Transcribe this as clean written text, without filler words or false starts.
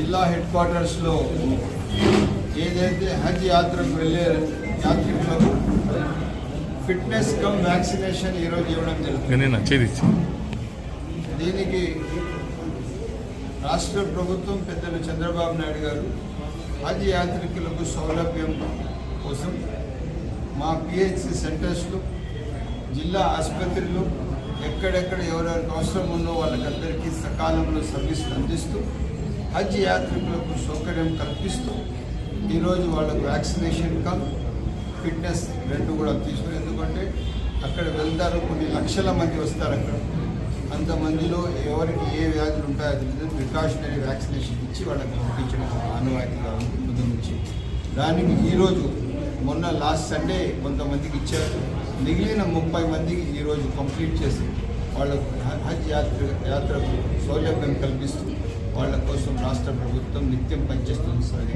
జిల్లా హెడ్ క్వార్టర్స్లో ఏదైతే హజ్ యాత్రకు వెళ్ళే యాత్రికులకు ఫిట్నెస్ కమ్ వ్యాక్సినేషన్ ఈరోజు ఇవ్వడం జరుగుతుంది. దీనికి రాష్ట్ర ప్రభుత్వం పెద్దలు చంద్రబాబు నాయుడు గారు హజ్ యాత్రికులకు సౌలభ్యం కోసం మా పిహెచ్సి సెంటర్స్లో జిల్లా ఆసుపత్రులు ఎక్కడెక్కడ ఎవరెవరికి అవసరం ఉందో వాళ్ళకందరికీ సకాలంలో సర్వీసులు అందిస్తూ హజ్ యాత్రికులకు సౌకర్యం కల్పిస్తూ ఈరోజు వాళ్ళకు వ్యాక్సినేషన్ కమ్ ఫిట్నెస్ రెండు కూడా తీసుకుని, ఎందుకంటే అక్కడ వెళ్తారు, కొన్ని లక్షల మంది వస్తారు. అక్కడ అంతమందిలో ఎవరికి ఏ వ్యాధులు ఉంటాయో తెలియదు, ప్రికాషనరీ వ్యాక్సినేషన్ ఇచ్చి వాళ్ళకి పంపించడం ఆనవాయితీగా ముందు నుంచి. దానికి ఈరోజు మొన్న లాస్ట్ సండే కొంతమందికి ఇచ్చారు, మిగిలిన 30 మందికి ఈరోజు కంప్లీట్ చేసి వాళ్ళకు హజ్ యాత్రకు సౌలభ్యం కల్పిస్తూ వాళ్ళ కోసం రాష్ట్ర ప్రభుత్వం నిత్యం పనిచేస్తుంది సార్.